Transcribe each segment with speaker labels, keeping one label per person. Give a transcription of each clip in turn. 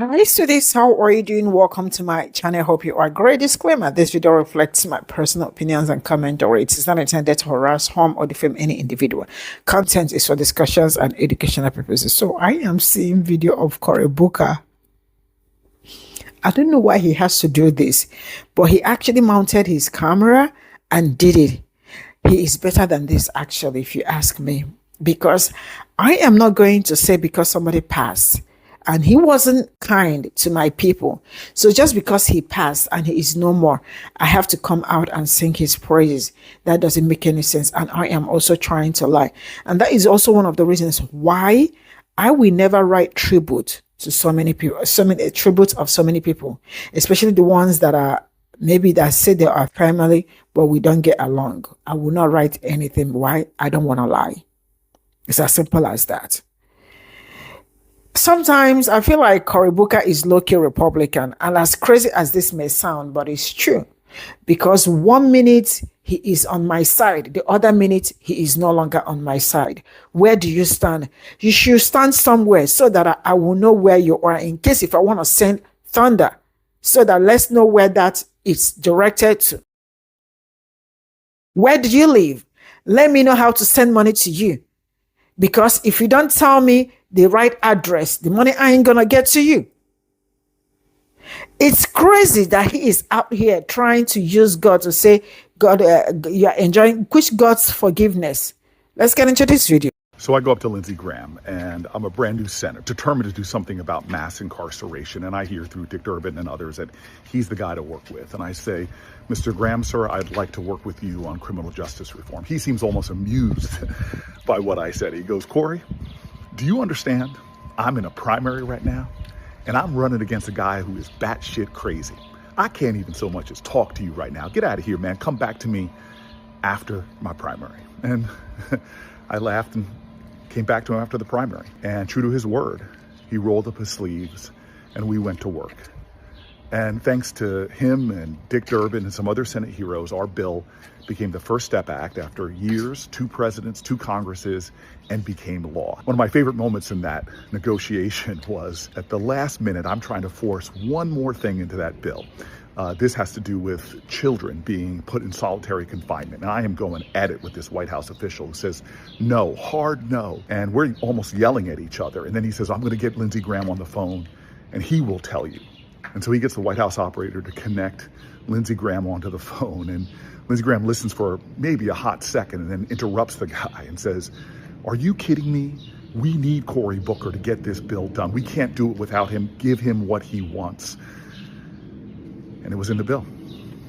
Speaker 1: Hi students, how are you doing? Welcome to my channel. Hope you are great. Disclaimer: this video reflects my personal opinions and commentary. It is not intended to harass, harm, or defame any individual. Content is for discussions and educational purposes. So I am seeing video of Cory Booker. I don't know why he has to do this, but he actually mounted his camera and did it. He is better than this, actually, if you ask me, because I am not going to say because somebody passed and he wasn't kind to my people, so just because he passed and he is no more, I have to come out and sing his praises. That doesn't make any sense, and I am also trying to lie. And that is also one of the reasons why I will never write tribute to so many people, so many tributes of so many people, especially the ones that are maybe that say they are family, but we don't get along. I will not write anything. Why? I don't want to lie. It's as simple as that. Sometimes I feel like Cory Booker is low-key Republican, and as crazy as this may sound, but it's true. Because 1 minute he is on my side, the other minute he is no longer on my side. Where do you stand? You should stand somewhere so that I will know where you are, in case if I want to send thunder, so that let's know where that is directed to. Where do you live? Let me know how to send money to you. Because if you don't tell me the right address, the money ain't gonna get to you. It's crazy that he is out here trying to use God to say, God, you're enjoying, which God's forgiveness. Let's get into this video.
Speaker 2: So I go up to Lindsey Graham, and I'm a brand new senator, determined to do something about mass incarceration. And I hear through Dick Durbin and others that he's the guy to work with. And I say, Mr. Graham, sir, I'd like to work with you on criminal justice reform. He seems almost amused by what I said. He goes, Cory, do you understand? I'm in a primary right now, and I'm running against a guy who is batshit crazy. I can't even so much as talk to you right now. Get out of here, man. Come back to me after my primary. And I laughed and came back to him after the primary. And true to his word, he rolled up his sleeves and we went to work. And thanks to him and Dick Durbin and some other Senate heroes, our bill became the First Step Act after years, 2 presidents, 2 Congresses, and became law. One of my favorite moments in that negotiation was at the last minute, I'm trying to force one more thing into that bill. This has to do with children being put in solitary confinement. And I am going at it with this White House official who says, no, hard no. And we're almost yelling at each other. And then he says, I'm going to get Lindsey Graham on the phone and he will tell you. And so he gets the White House operator to connect Lindsey Graham onto the phone. And Lindsey Graham listens for maybe a hot second and then interrupts the guy and says, are you kidding me? We need Cory Booker to get this bill done. We can't do it without him. Give him what he wants. And it was in the bill.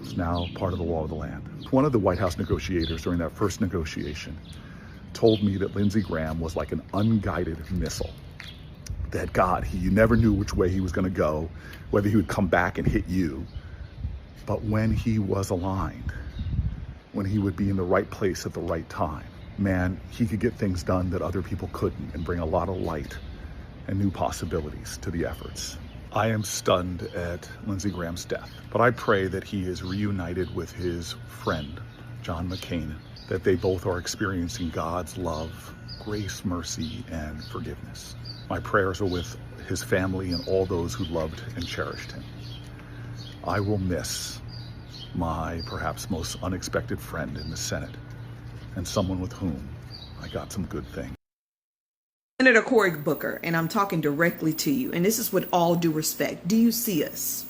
Speaker 2: It's now part of the law of the land. One of the White House negotiators during that first negotiation told me that Lindsey Graham was like an unguided missile. That God, you never knew which way he was going to go, whether he would come back and hit you. But when he was aligned, when he would be in the right place at the right time, man, he could get things done that other people couldn't and bring a lot of light and new possibilities to the efforts. I am stunned at Lindsey Graham's death, but I pray that he is reunited with his friend, John McCain, that they both are experiencing God's love, grace, mercy, and forgiveness. My prayers are with his family and all those who loved and cherished him. I will miss my perhaps most unexpected friend in the Senate and someone with whom I got some good things.
Speaker 3: Senator Cory Booker, and I'm talking directly to you, and this is with all due respect. Do you see us?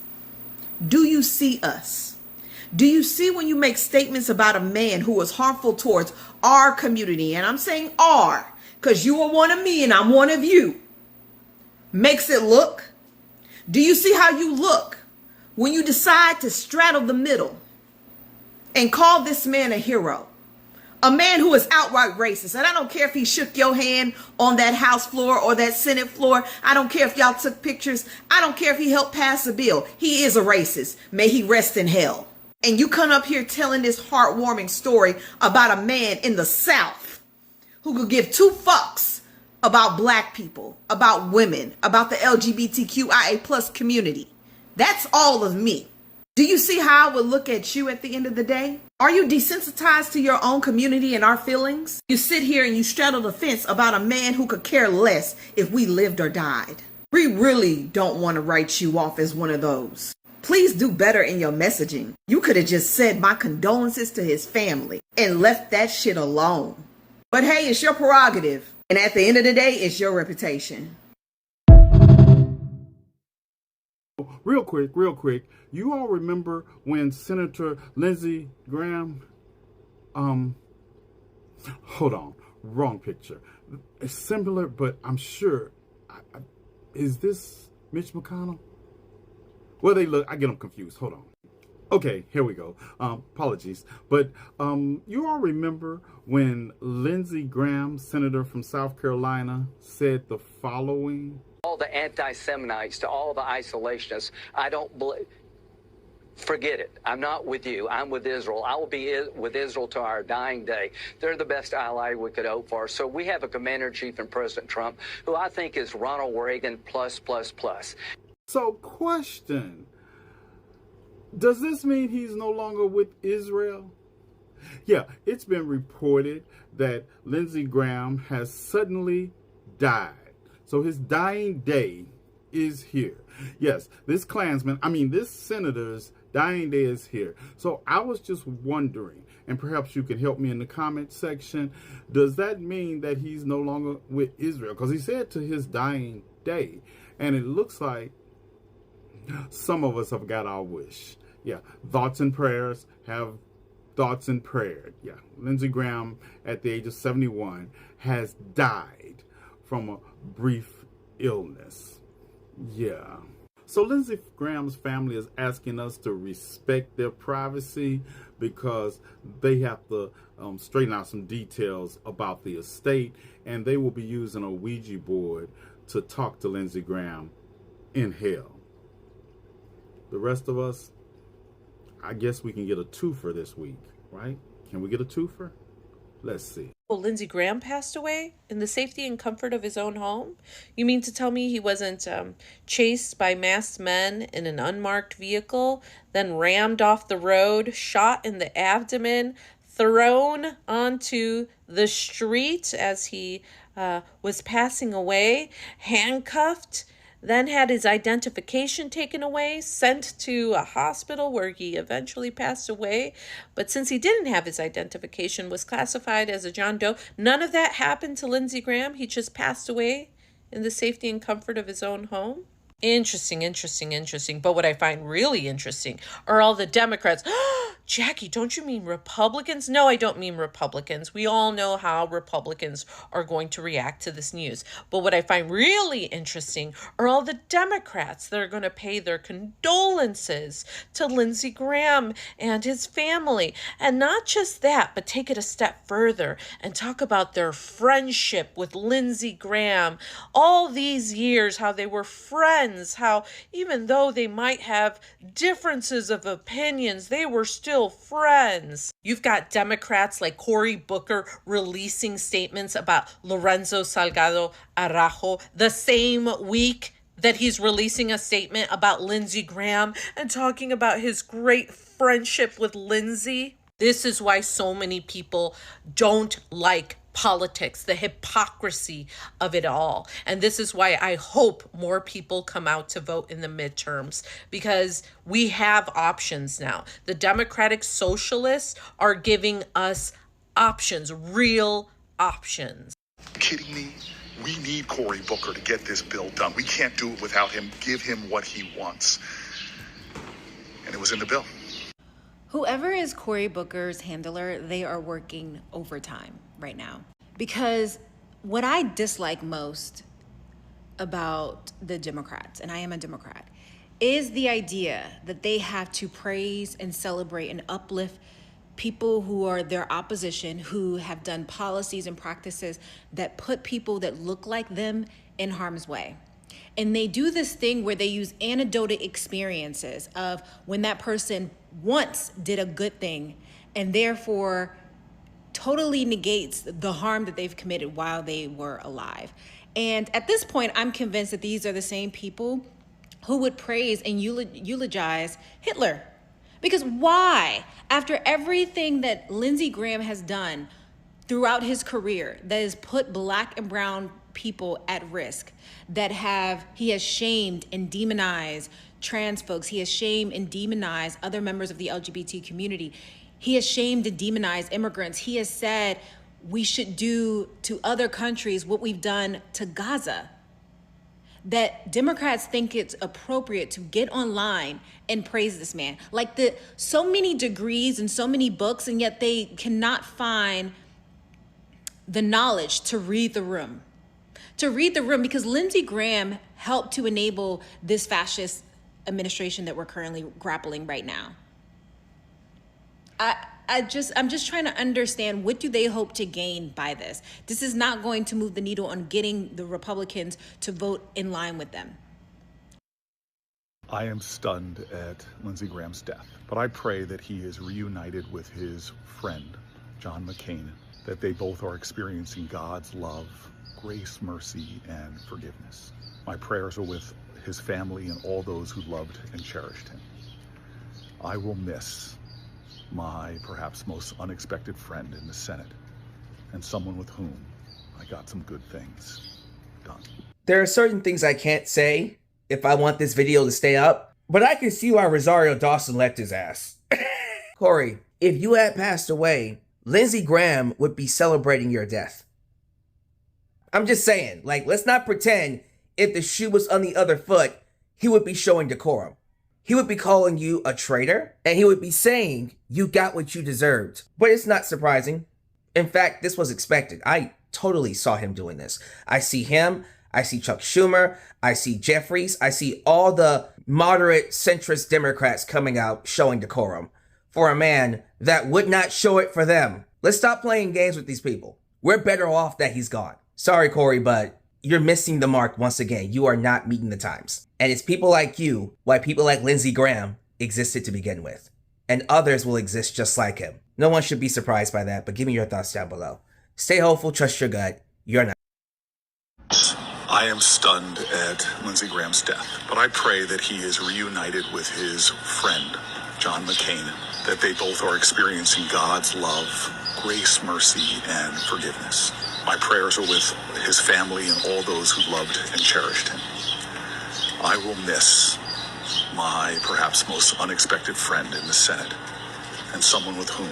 Speaker 3: Do you see us? Do you see when you make statements about a man who was harmful towards our community, and I'm saying our, because you are one of me and I'm one of you, makes it look? Do you see how you look when you decide to straddle the middle and call this man a hero? A man who is outright racist. And I don't care if he shook your hand on that House floor or that Senate floor. I don't care if y'all took pictures. I don't care if he helped pass a bill. He is a racist. May he rest in hell. And you come up here telling this heartwarming story about a man in the South who could give 2 fucks about black people, about women, about the LGBTQIA plus community. That's all of me. Do you see how I would look at you at the end of the day? Are you desensitized to your own community and our feelings? You sit here and you straddle the fence about a man who could care less if we lived or died. We really don't want to write you off as one of those. Please do better in your messaging. You could have just said my condolences to his family and left that shit alone. But hey, it's your prerogative. And at the end of the day, it's your reputation.
Speaker 4: Real quick. You all remember when Senator Lindsey Graham, hold on, wrong picture. It's similar, but I'm sure, is this Mitch McConnell? Well, they look, I get them confused. Hold on. Okay, here we go. Apologies. But you all remember when Lindsey Graham, senator from South Carolina, said the following?
Speaker 5: All the anti-Semites, to all the isolationists, I don't believe. Forget it. I'm not with you. I'm with Israel. I will be with Israel to our dying day. They're the best ally we could hope for. So we have a commander-in-chief in President Trump, who I think is Ronald Reagan plus.
Speaker 4: So, question. Does this mean he's no longer with Israel? Yeah, it's been reported that Lindsey Graham has suddenly died. So his dying day is here. Yes, this senator's dying day is here. So I was just wondering, and perhaps you can help me in the comment section, does that mean that he's no longer with Israel? Because he said to his dying day, and it looks like some of us have got our wish. Yeah, thoughts and prayers have thoughts and prayer. Yeah, Lindsey Graham at the age of 71 has died from a brief illness. Yeah. So Lindsey Graham's family is asking us to respect their privacy because they have to straighten out some details about the estate, and they will be using a Ouija board to talk to Lindsey Graham in hell. The rest of us, I guess we can get a twofer this week, right? Can we get a twofer? Let's see.
Speaker 6: Well, Lindsey Graham passed away in the safety and comfort of his own home? You mean to tell me he wasn't chased by masked men in an unmarked vehicle, then rammed off the road, shot in the abdomen, thrown onto the street as he was passing away, handcuffed, then had his identification taken away, sent to a hospital where he eventually passed away. But since he didn't have his identification, was classified as a John Doe, none of that happened to Lindsey Graham. He just passed away in the safety and comfort of his own home. Interesting. But what I find really interesting are all the Democrats. Jackie, don't you mean Republicans? No, I don't mean Republicans. We all know how Republicans are going to react to this news. But what I find really interesting are all the Democrats that are going to pay their condolences to Lindsey Graham and his family. And not just that, but take it a step further and talk about their friendship with Lindsey Graham. All these years, how they were friends, how even though they might have differences of opinions, they were still friends. You've got Democrats like Cory Booker releasing statements about Lorenzo Salgado Araujo the same week that he's releasing a statement about Lindsey Graham and talking about his great friendship with Lindsey. This is why so many people don't like politics, the hypocrisy of it all. And this is why I hope more people come out to vote in the midterms, because we have options now. The Democratic Socialists are giving us options, real options.
Speaker 2: Kidding me? We need Cory Booker to get this bill done. We can't do it without him. Give him what he wants. And it was in the bill.
Speaker 7: Whoever is Cory Booker's handler, they are working overtime right now. Because what I dislike most about the Democrats, and I am a Democrat, is the idea that they have to praise and celebrate and uplift people who are their opposition, who have done policies and practices that put people that look like them in harm's way. And they do this thing where they use anecdotal experiences of when that person once did a good thing and therefore totally negates the harm that they've committed while they were alive. And at this point, I'm convinced that these are the same people who would praise and eulogize Hitler. Because why? After everything that Lindsey Graham has done throughout his career that has put Black and brown people at risk, he has shamed and demonized trans folks. He has shamed and demonized other members of the LGBT community. He has shamed and demonized immigrants. He has said we should do to other countries what we've done to Gaza. That Democrats think it's appropriate to get online and praise this man. Like so many degrees and so many books, and yet they cannot find the knowledge to read the room. Because Lindsey Graham helped to enable this fascist administration that we're currently grappling right now. I'm just trying to understand, what do they hope to gain by this? This is not going to move the needle on getting the Republicans to vote in line with them.
Speaker 2: I am stunned at Lindsey Graham's death, but I pray that he is reunited with his friend, John McCain, that they both are experiencing God's love, grace, mercy, and forgiveness. My prayers are with his family and all those who loved and cherished him. I will miss my perhaps most unexpected friend in the Senate, and someone with whom I got some good things done.
Speaker 8: There are certain things I can't say if I want this video to stay up, but I can see why Rosario Dawson left his ass. Corey, if you had passed away, Lindsey Graham would be celebrating your death. I'm just saying, like, let's not pretend if the shoe was on the other foot, he would be showing decorum. He would be calling you a traitor, and he would be saying you got what you deserved. But it's not surprising. In fact, this was expected. I totally saw him doing this. I see him, I see Chuck Schumer, I see Jeffries, I see all the moderate centrist Democrats coming out showing decorum for a man that would not show it for them. Let's stop playing games with these people. We're better off that he's gone. Sorry, Corey, but you're missing the mark once again. You are not meeting the times. And it's people like you, why people like Lindsey Graham existed to begin with. And others will exist just like him. No one should be surprised by that, but give me your thoughts down below. Stay hopeful, trust your gut. You're not.
Speaker 2: I am stunned at Lindsey Graham's death, but I pray that he is reunited with his friend, John McCain, that they both are experiencing God's love, grace, mercy, and forgiveness. My prayers are with his family and all those who loved and cherished him. I will miss my perhaps most unexpected friend in the Senate, and someone with whom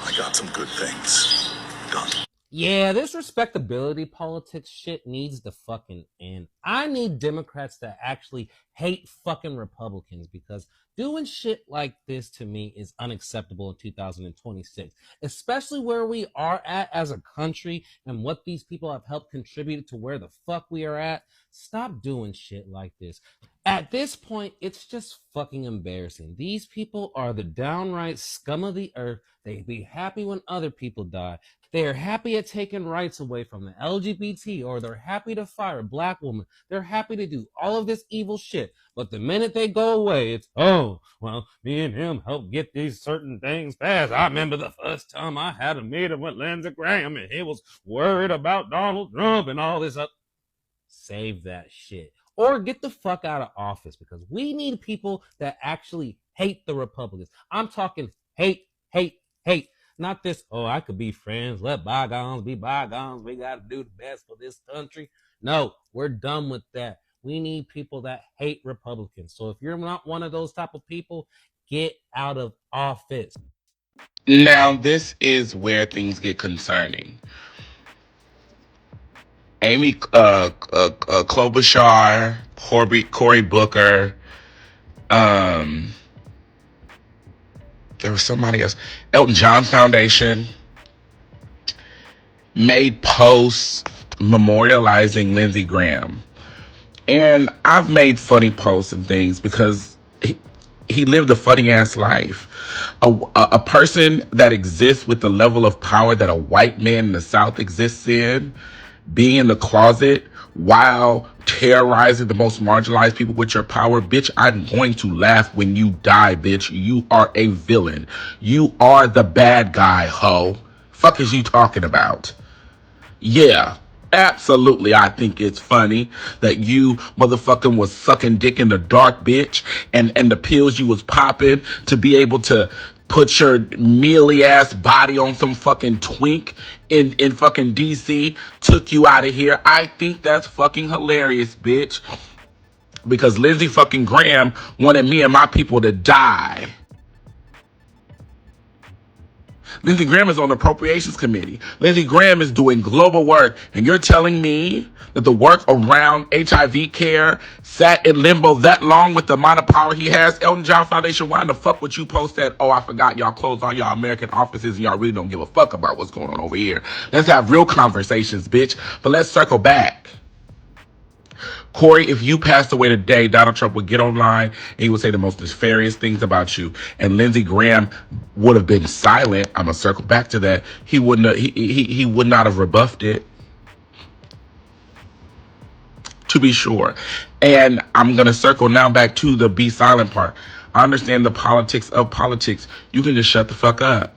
Speaker 2: I got some good things done.
Speaker 9: Yeah, this respectability politics shit needs to fucking end. I need Democrats to actually hate fucking Republicans, because doing shit like this to me is unacceptable in 2026, especially where we are at as a country and what these people have helped contribute to where the fuck we are at. Stop doing shit like this. At this point, it's just fucking embarrassing. These people are the downright scum of the earth. They be happy when other people die. They are happy at taking rights away from the LGBT, or they're happy to fire a black woman. They're happy to do all of this evil shit. But the minute they go away, it's, oh, well, me and him helped get these certain things passed. I remember the first time I had a meeting with Lindsey Graham and he was worried about Donald Trump and all this up. Save that shit. Or get the fuck out of office, because we need people that actually hate the Republicans. I'm talking hate, hate, hate. Not this, oh, I could be friends, let bygones be bygones, we got to do the best for this country. No, we're done with that. We need people that hate Republicans. So if you're not one of those type of people, get out of office.
Speaker 10: Now, this is where things get concerning. Amy Klobuchar, Cory Booker, there was somebody else, Elton John Foundation, made posts memorializing Lindsey Graham. And I've made funny posts and things because he lived a funny ass life. A person that exists with the level of power that a white man in the South exists in, being in the closet while terrorizing the most marginalized people with your power, bitch, I'm going to laugh when you die, bitch. You are a villain. You are the bad guy, ho. Fuck is you talking about? Yeah, absolutely. I think it's funny that you motherfucking was sucking dick in the dark, bitch, and the pills you was popping to be able to put your mealy ass body on some fucking twink in fucking DC, took you out of here. I think that's fucking hilarious, bitch. Because Lindsey fucking Graham wanted me and my people to die. Lindsey Graham is on the Appropriations Committee. Lindsey Graham is doing global work. And you're telling me that the work around HIV care sat in limbo that long with the amount of power he has? Elton John Foundation, why in the fuck would you post that? Oh, I forgot y'all closed all y'all American offices and y'all really don't give a fuck about what's going on over here. Let's have real conversations, bitch. But let's circle back. Corey, if you passed away today, Donald Trump would get online and he would say the most nefarious things about you. And Lindsey Graham would have been silent. I'm gonna circle back to that. He wouldn't. He would not have rebuffed it, to be sure. And I'm gonna circle now back to the be silent part. I understand the politics of politics. You can just shut the fuck up.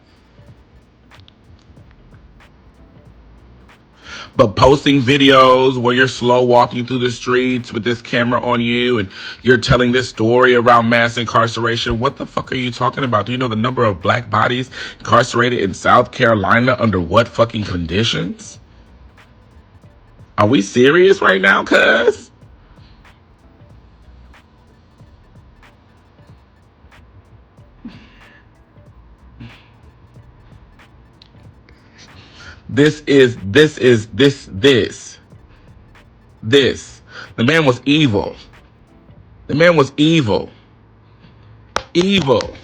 Speaker 10: But posting videos where you're slow walking through the streets with this camera on you and you're telling this story around mass incarceration, what the fuck are you talking about? Do you know the number of black bodies incarcerated in South Carolina under what fucking conditions? Are we serious right now, cuz? This. The man was evil. The man was evil. Evil.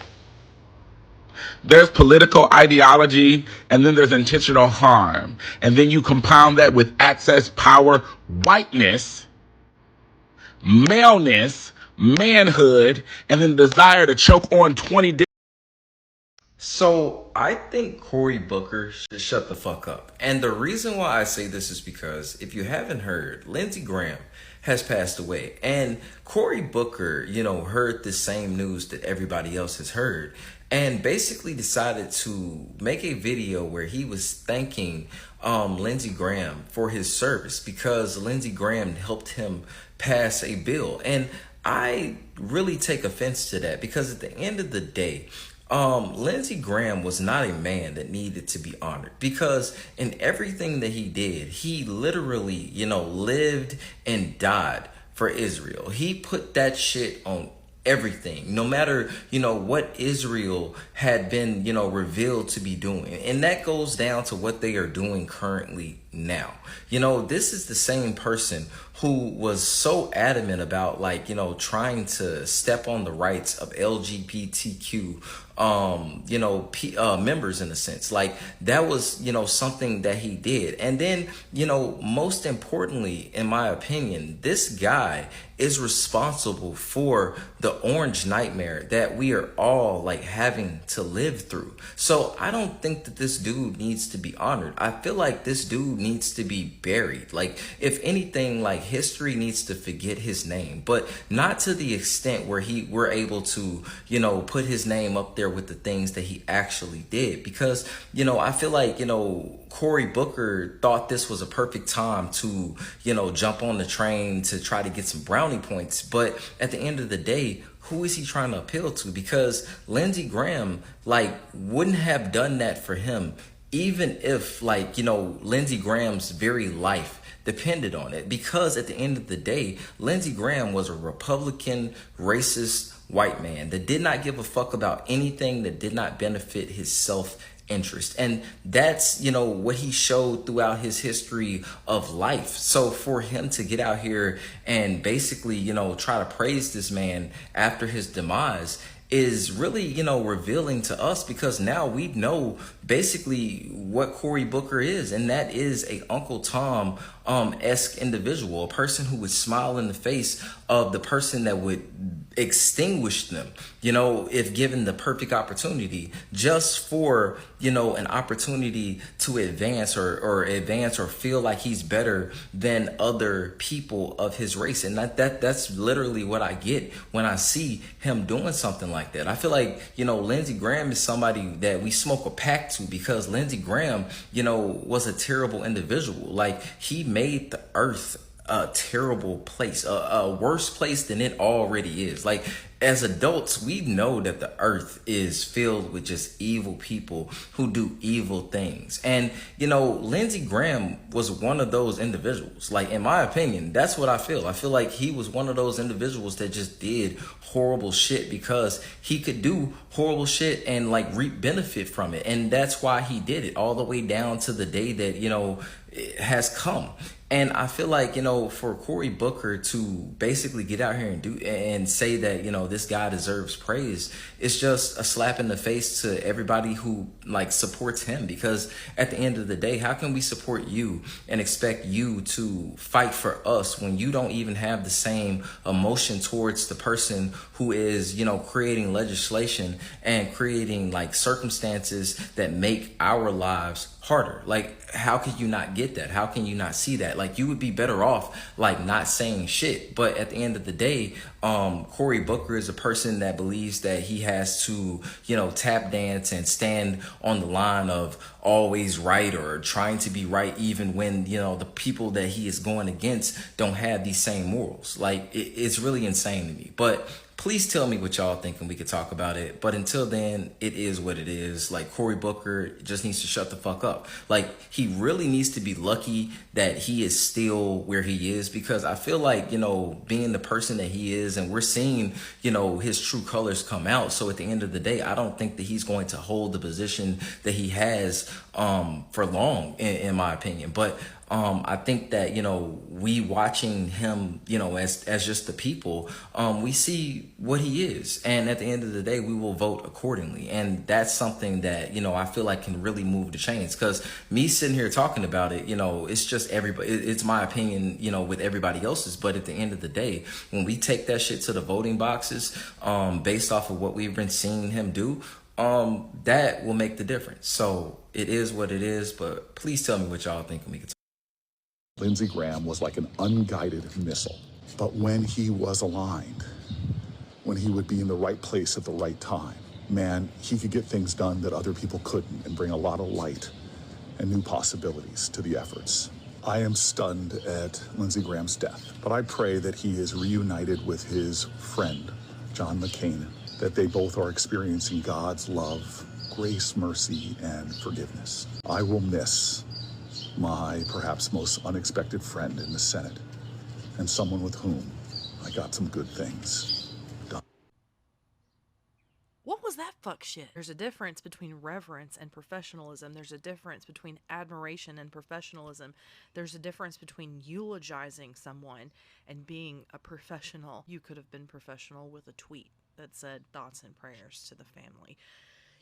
Speaker 10: There's political ideology, and then there's intentional harm. And then you compound that with access, power, whiteness, maleness, manhood, and then desire to choke on 20
Speaker 11: So I think Cory Booker should shut the fuck up. And the reason why I say this is because if you haven't heard, Lindsey Graham has passed away. And Cory Booker, heard the same news that everybody else has heard. And basically decided to make a video where he was thanking Lindsey Graham for his service because Lindsey Graham helped him pass a bill. And I really take offense to that because at the end of the day, Lindsey Graham was not a man that needed to be honored because in everything that he did, he literally, lived and died for Israel. He put that shit on everything, no matter, what Israel had been, revealed to be doing. And that goes down to what they are doing currently now. This is the same person who was so adamant about trying to step on the rights of LGBTQ members in a sense. Like that was, something that he did. And then, most importantly, in my opinion, this guy is responsible for the orange nightmare that we are all having to live through. So I don't think that this dude needs to be honored. I feel like this dude needs to be buried. If anything, history needs to forget his name, but not to the extent where we're able to, put his name up there with the things that he actually did. Because, I feel like, Cory Booker thought this was a perfect time to, jump on the train to try to get some brownie points. But at the end of the day, who is he trying to appeal to? Because Lindsey Graham, wouldn't have done that for him, even if, Lindsey Graham's very life depended on it. Because at the end of the day, Lindsey Graham was a Republican, racist white man that did not give a fuck about anything that did not benefit his self-interest. And that's, what he showed throughout his history of life. So for him to get out here and basically, try to praise this man after his demise is really, revealing to us, because now we know basically what Cory Booker is, and that is a Uncle Tom esque individual, a person who would smile in the face of the person that would extinguish them, if given the perfect opportunity, just for, an opportunity to advance or feel like he's better than other people of his race. And that's literally what I get when I see him doing something like that. I feel like, Lindsey Graham is somebody that we smoke a pact to, because Lindsey Graham, was a terrible individual. He made the earth a terrible place, a worse place than it already is. Like, as adults, we know that the earth is filled with just evil people who do evil things. And, you know, Lindsey Graham was one of those individuals. Like, in my opinion, that's what I feel. I feel like he was one of those individuals that just did horrible shit because he could do horrible shit and like reap benefit from it. And that's why he did it all the way down to the day that, you know, it has come. And I feel like, you know, for Cory Booker to basically get out here and do and say that, you know, this guy deserves praise, it's just a slap in the face to everybody who like supports him. Because at the end of the day, how can we support you and expect you to fight for us when you don't even have the same emotion towards the person who is, you know, creating legislation and creating like circumstances that make our lives harder? Like, how can you not get that? How can you not see that? Like, you would be better off like not saying shit. But at the end of the day, Cory Booker is a person that believes that he has to, you know, tap dance and stand on the line of always right or trying to be right, even when, you know, the people that he is going against don't have these same morals. Like, it's really insane to me. But please tell me what y'all think and we could talk about it. But until then, it is what it is. Like, Cory Booker just needs to shut the fuck up. Like, he really needs to be lucky that he is still where he is, because I feel like, you know, being the person that he is, and we're seeing, you know, his true colors come out. So at the end of the day, I don't think that he's going to hold the position that he has for long, in my opinion. But I think that, you know, we watching him, you know, as just the people, we see what he is. And at the end of the day, we will vote accordingly. And that's something that, you know, I feel like can really move the chains. Because me sitting here talking about it, you know, it's just everybody, it's my opinion, you know, with everybody else's. But at the end of the day, when we take that shit to the voting boxes, based off of what we've been seeing him do, that will make the difference. So it is what it is. But please tell me what y'all think and we can talk.
Speaker 2: Lindsey Graham was like an unguided missile. But when he was aligned, when he would be in the right place at the right time, man, he could get things done that other people couldn't and bring a lot of light and new possibilities to the efforts. I am stunned at Lindsey Graham's death, but I pray that he is reunited with his friend, John McCain, that they both are experiencing God's love, grace, mercy, and forgiveness. I will miss my perhaps most unexpected friend in the Senate, and someone with whom I got some good things done.
Speaker 12: What was that fuck shit? There's a difference between reverence and professionalism. There's a difference between admiration and professionalism. There's a difference between eulogizing someone and being a professional. You could have been professional with a tweet that said thoughts and prayers to the family.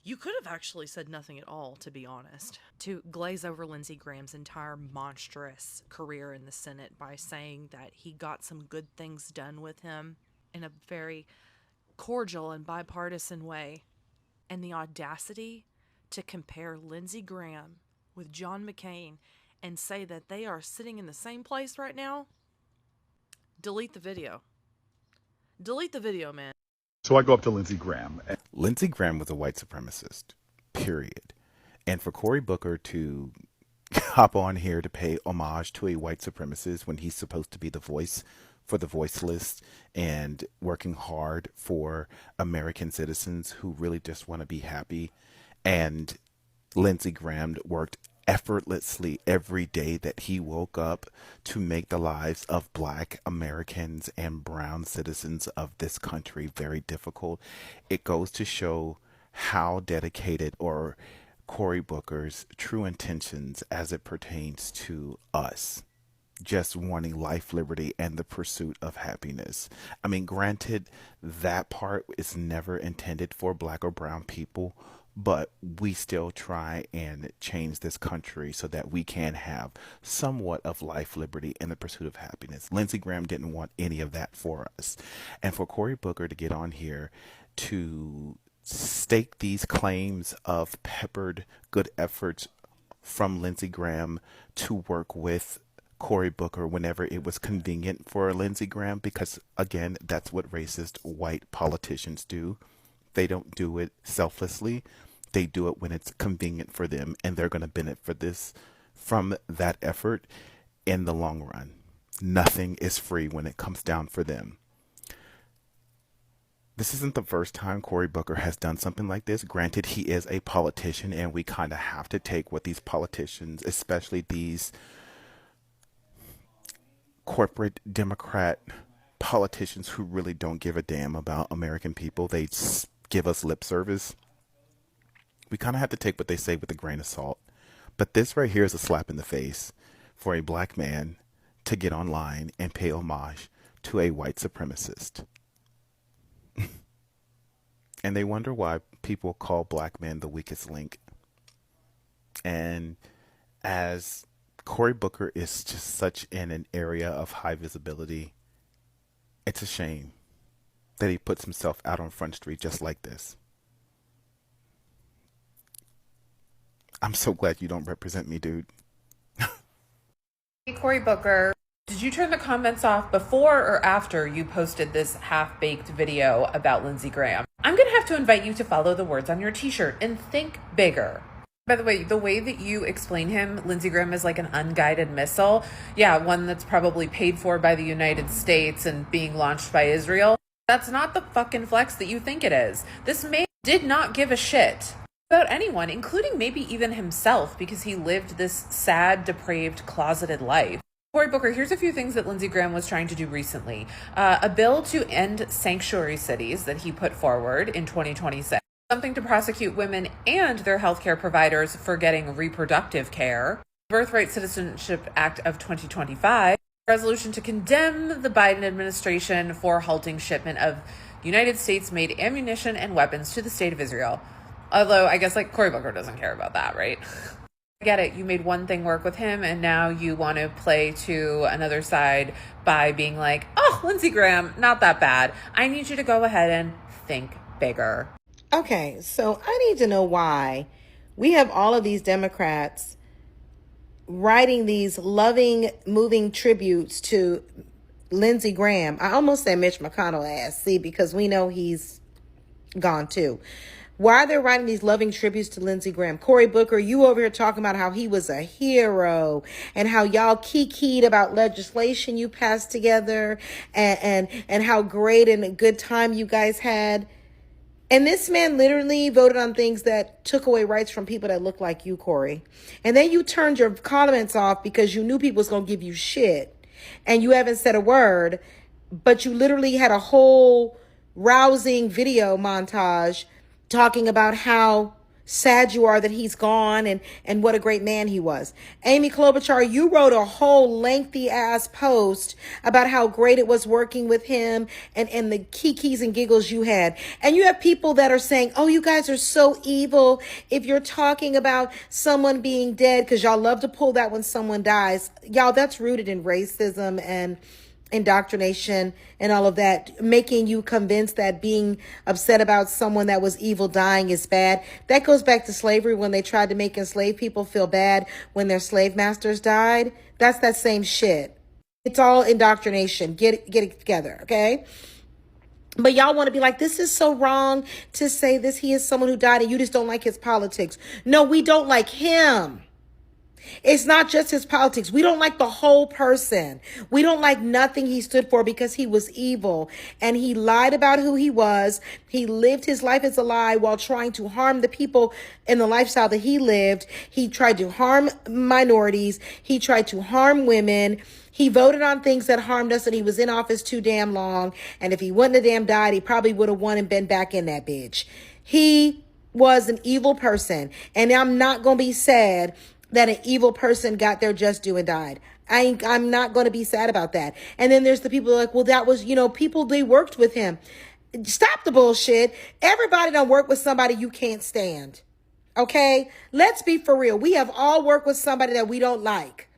Speaker 12: You could have actually said nothing at all, to be honest. To glaze over Lindsey Graham's entire monstrous career in the Senate by saying that he got some good things done with him in a very cordial and bipartisan way, and the audacity to compare Lindsey Graham with John McCain and say that they are sitting in the same place right now, delete the video. Delete the video, man.
Speaker 2: So I go up to Lindsey Graham.
Speaker 13: Lindsey Graham was a white supremacist, period. And for Cory Booker to hop on here to pay homage to a white supremacist when he's supposed to be the voice for the voiceless and working hard for American citizens who really just want to be happy. And Lindsey Graham worked effortlessly every day that he woke up to make the lives of Black Americans and brown citizens of this country very difficult. It goes to show how dedicated or Cory Booker's true intentions as it pertains to us just wanting life, liberty, and the pursuit of happiness. I mean, granted, that part is never intended for Black or brown people, but we still try and change this country so that we can have somewhat of life, liberty, and the pursuit of happiness. Lindsey Graham didn't want any of that for us. And for Cory Booker to get on here to stake these claims of peppered good efforts from Lindsey Graham to work with Cory Booker whenever it was convenient for Lindsey Graham, because again, that's what racist white politicians do. They don't do it selflessly. They do it when it's convenient for them, and they're going to benefit from that effort in the long run. nothing is free when it comes down for them. This isn't the first time Cory Booker has done something like this. Granted, he is a politician, and we kind of have to take what these politicians, especially these corporate Democrat politicians who really don't give a damn about American people, they give us lip service. We kind of have to take what they say with a grain of salt. But this right here is a slap in the face for a black man to get online and pay homage to a white supremacist. And they wonder why people call black men the weakest link. And as Cory Booker is just such in an area of high visibility, it's a shame that he puts himself out on Front Street just like this. I'm so glad you don't represent me, dude.
Speaker 14: Hey, Cory Booker, did you turn the comments off before or after you posted this half-baked video about Lindsey Graham? I'm going to have to invite you to follow the words on your t-shirt and think bigger. By the way that you explain him, Lindsey Graham, is like an unguided missile. Yeah, one that's probably paid for by the United States and being launched by Israel. That's not the fucking flex that you think it is. This man did not give a shit about anyone, including maybe even himself, because he lived this sad, depraved, closeted life. Cory Booker, here's a few things that Lindsey Graham was trying to do recently. A bill to end sanctuary cities that he put forward in 2026. Something to prosecute women and their healthcare providers for getting reproductive care. Birthright Citizenship Act of 2025. Resolution to condemn the Biden administration for halting shipment of United States-made ammunition and weapons to the state of Israel. Although, I guess, Cory Booker doesn't care about that, right? I get it. You made one thing work with him, and now you want to play to another side by being like, oh, Lindsey Graham, not that bad. I need you to go ahead and think bigger.
Speaker 15: Okay, so I need to know why we have all of these Democrats writing these loving, moving tributes to Lindsey Graham. I almost said Mitch McConnell ass, see, because we know he's gone too. Why they're writing these loving tributes to Lindsey Graham? Cory Booker, you over here talking about how he was a hero and how y'all kikied about legislation you passed together and how great and a good time you guys had. And this man literally voted on things that took away rights from people that look like you, Cory. And then you turned your comments off because you knew people was going to give you shit. And you haven't said a word, but you literally had a whole rousing video montage talking about how sad you are that he's gone and what a great man he was. Amy Klobuchar, you wrote a whole lengthy ass post about how great it was working with him and the kikis and giggles you had. And you have people that are saying, oh, you guys are so evil if you're talking about someone being dead, because y'all love to pull that when someone dies. Y'all, that's rooted in racism and indoctrination and all of that, making you convinced that being upset about someone that was evil dying is bad. That goes back to slavery when they tried to make enslaved people feel bad when their slave masters died. That's that same shit. It's all indoctrination. Get it together, okay? But y'all want to be like, this is so wrong to say this. He is someone who died and you just don't like his politics. No, we don't like him. It's not just his politics. We don't like the whole person. We don't like nothing he stood for because he was evil and he lied about who he was. He lived his life as a lie while trying to harm the people in the lifestyle that he lived. He tried to harm minorities. He tried to harm women. He voted on things that harmed us and he was in office too damn long. And if he wouldn't have damn died, he probably would have won and been back in that bitch. He was an evil person. And I'm not going to be sad that an evil person got their just due and died. I'm not going to be sad about that. And then there's the people who are like, well, that was, people, they worked with him. Stop the bullshit. Everybody don't work with somebody you can't stand. Okay? Let's be for real. We have all worked with somebody that we don't like.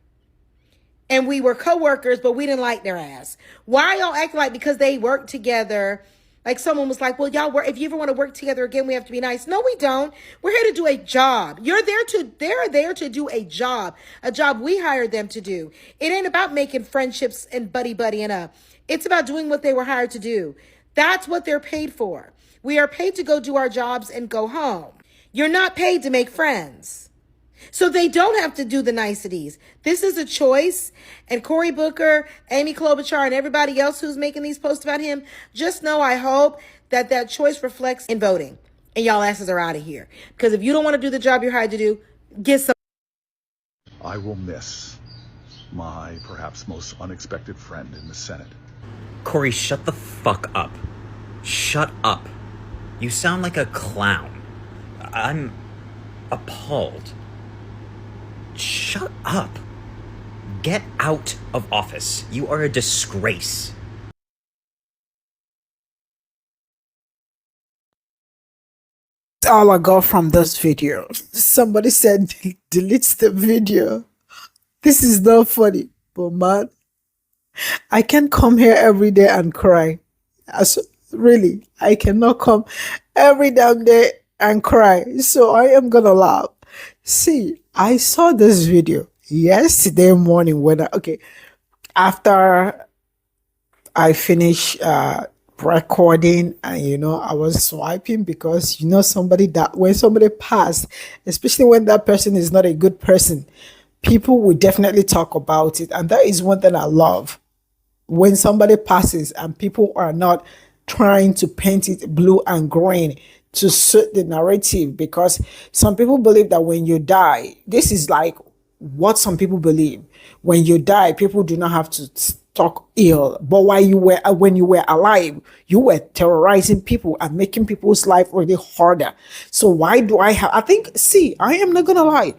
Speaker 15: And we were coworkers, but we didn't like their ass. Why y'all act like because they worked together? Like someone was like, well, y'all work, if you ever want to work together again, we have to be nice. No, we don't. We're here to do a job. They're there to do a job we hired them to do. It ain't about making friendships and buddying up. It's about doing what they were hired to do. That's what they're paid for. We are paid to go do our jobs and go home. You're not paid to make friends. So they don't have to do the niceties. This is a choice. And Cory Booker, Amy Klobuchar, and everybody else who's making these posts about him, just know I hope that that choice reflects in voting. And y'all asses are out of here. Because if you don't want to do the job you're hired to do, get some.
Speaker 2: I will miss my perhaps most unexpected friend in the Senate.
Speaker 16: Cory, shut the fuck up. Shut up. You sound like a clown. I'm appalled. Shut up. Get out of office. You are a disgrace.
Speaker 1: All I got from this video. Somebody said delete the video. This is not funny, but man, I can't come here every day and cry. Really, I cannot come every damn day and cry. So I am gonna laugh. See, I saw this video yesterday morning after I finished recording, and I was swiping because somebody that when somebody passed, especially when that person is not a good person, people will definitely talk about it. And that is one thing I love. When somebody passes and people are not trying to paint it blue and green to suit the narrative, because some people believe that when you die, this is like what some people believe. When you die, people do not have to talk ill. But when you were alive, you were terrorizing people and making people's life really harder. So why do I am not gonna lie.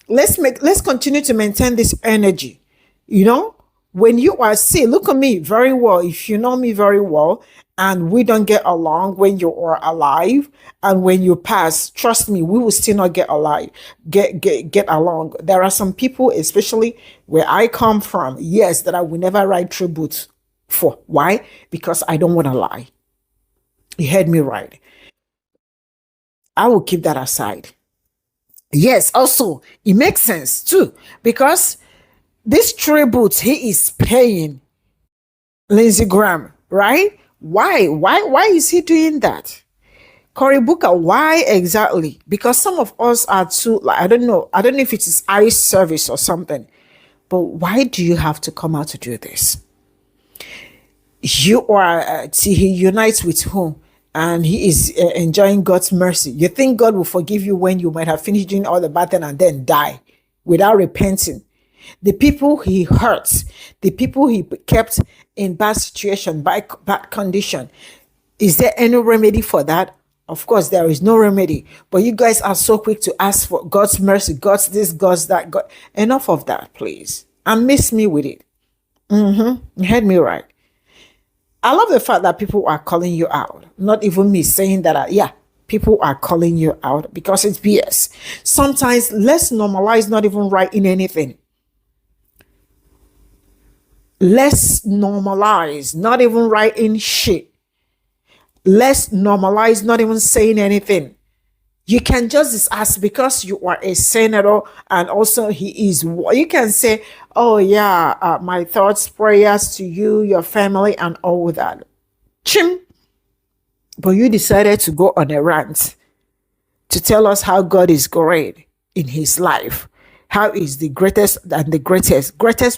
Speaker 1: Let's continue to maintain this energy. When you are look at me very well. If you know me very well and we don't get along when you are alive, and when you pass, trust me, we will still not get along. There are some people, especially where I come from, yes, that I will never write tribute for. Why? Because I don't want to lie. You heard me right. I will keep that aside. Yes, also, it makes sense too, because this tribute he is paying Lindsey Graham, right? Why is he doing that? Cory Booker, why exactly? Because some of us are too, I don't know if it is eye service or something, but why do you have to come out to do this? You are, he unites with whom? And he is enjoying God's mercy. You think God will forgive you when you might have finished doing all the bad thing and then die without repenting? The people he hurts, the people he kept in bad situation, bad condition, is there any remedy for that? Of course, there is no remedy. But you guys are so quick to ask for God's mercy, God's this, God's that. God. Enough of that, please. And miss me with it. You heard me right. I love the fact that people are calling you out. Not even me saying that, people are calling you out because it's BS. Sometimes let's normalize not even writing anything. Let's normalize not even writing shit. Let's normalize not even saying anything. You can just ask because you are a senator and also he is. You can say, oh yeah, my thoughts, prayers to you, your family, and all that. Chim. But you decided to go on a rant to tell us how God is great in his life. How is the greatest and the greatest